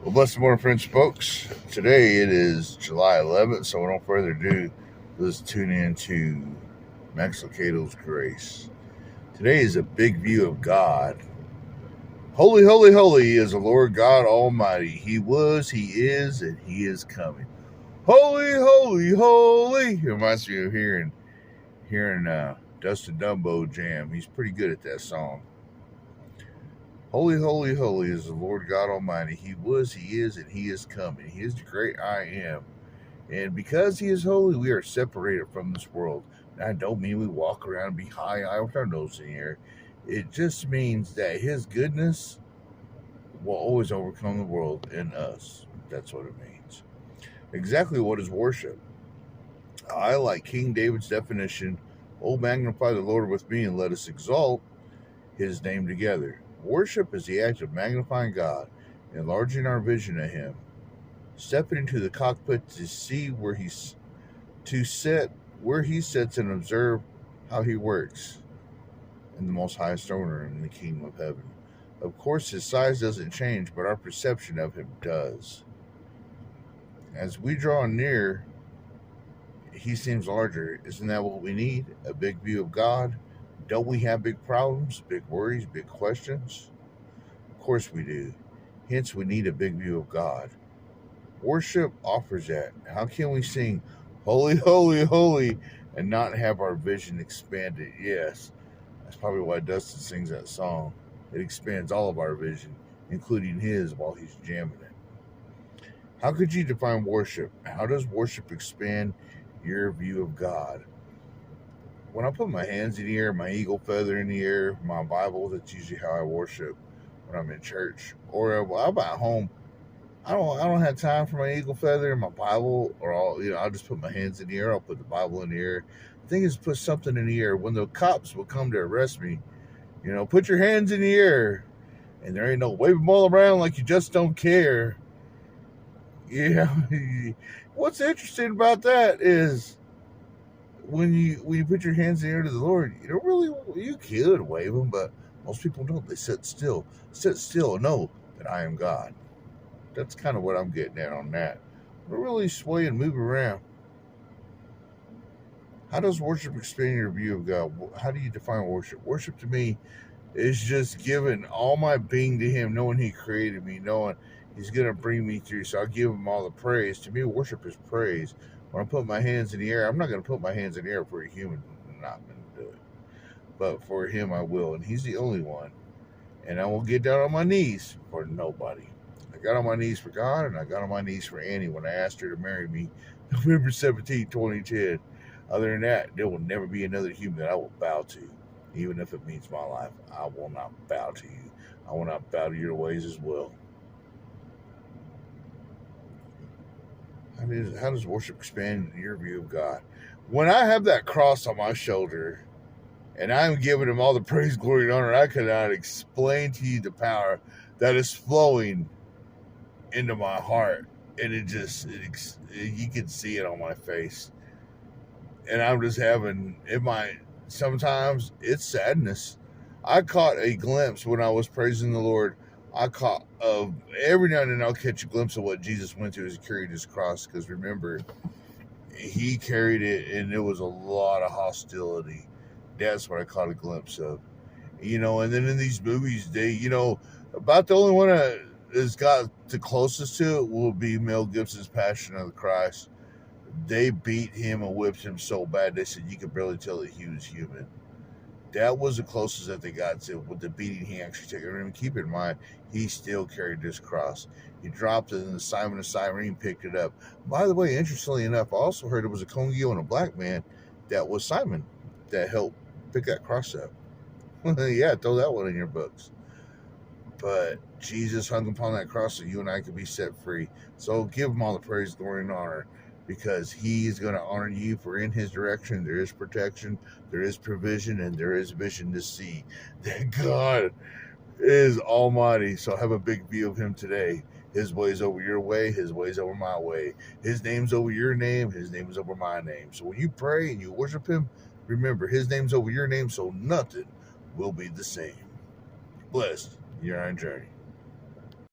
Well, bless the morning, friends, folks. Today it is July 11th, so without further ado, let's tune in to Max Lucado's Grace. Today is a big view of God. Holy, holy, holy is the Lord God Almighty. He was, He is, and He is coming. Holy, holy, holy. It reminds me of hearing Dustin Dumbo jam. He's pretty good at that song. Holy, holy, holy is the Lord God Almighty. He was, He is, and He is coming. He is the great I am. And because He is holy, we are separated from this world. And I don't mean we walk around and be high with our nose in the air. It just means that His goodness will always overcome the world in us. That's what it means. Exactly what is worship? I like King David's definition. Oh, magnify the Lord with me and let us exalt His name together. Worship is the act of magnifying God, enlarging our vision of Him, stepping into the cockpit to see where He sits and observe how He works in the most highest owner in the kingdom of heaven. Of course, His size doesn't change, but our perception of Him does. As we draw near, He seems larger. Isn't that what we need? A big view of God? Don't we have big problems, big worries, big questions? Of course we do. Hence, we need a big view of God. Worship offers that. How can we sing holy, holy, holy and not have our vision expanded? Yes, that's probably why Dustin sings that song. It expands all of our vision, including his while he's jamming it. How could you define worship? How does worship expand your view of God? When I put my hands in the air, my eagle feather in the air, my Bible, that's usually how I worship when I'm in church. Or while I'm at home, I don't have time for my eagle feather and my Bible, or I'll just put my hands in the air. I'll put the Bible in the air. The thing is, put something in the air. When the cops will come to arrest me, put your hands in the air, and there ain't no wave them all around like you just don't care. Yeah. What's interesting about that is when you put your hands in the air to the Lord, you could wave them, but most people don't. They sit still and know that I am God. That's kind of what I'm getting at on that. Don't really sway and move around. How does worship expand your view of God? How do you define worship? Worship to me is just giving all my being to Him, knowing He created me, knowing He's going to bring me through. So I give Him all the praise. To me, worship is praise. When I put my hands in the air, I'm not going to put my hands in the air for a human. I'm not going to do it. But for Him, I will. And He's the only one. And I will get down on my knees for nobody. I got on my knees for God, and I got on my knees for Annie when I asked her to marry me November 17, 2010. Other than that, there will never be another human that I will bow to, even if it means my life. I will not bow to you. I will not bow to your ways as well. How does worship expand your view of God? When I have that cross on my shoulder and I'm giving Him all the praise, glory, and honor, I cannot explain to you the power that is flowing into my heart, and you can see it on my face, and I'm just having sometimes it's sadness. I caught a glimpse when I was praising the Lord. I caught every now and then I'll catch a glimpse of what Jesus went through as He carried His cross, because remember, He carried it and there was a lot of hostility. That's what I caught a glimpse of. And then in these movies, about the only one that has got the closest to it will be Mel Gibson's Passion of the Christ. They beat Him and whipped Him so bad, they said you could barely tell that He was human. That was the closest that they got to with the beating He actually took. And keep in mind, He still carried this cross. He dropped it, and Simon of Cyrene picked it up. By the way, interestingly enough, I also heard it was a Congio and a black man that was Simon that helped pick that cross up. Yeah, throw that one in your books. But Jesus hung upon that cross so you and I could be set free. So give Him all the praise, glory, and honor, because He is going to honor you. For in His direction there is protection, there is provision, and there is vision to see that God is almighty. So have a big view of Him today. His ways over your way, His ways over my way. His name's over your name, His name is over my name. So when you pray and you worship Him, remember His name's over your name, so nothing will be the same. Blessed, you're on journey.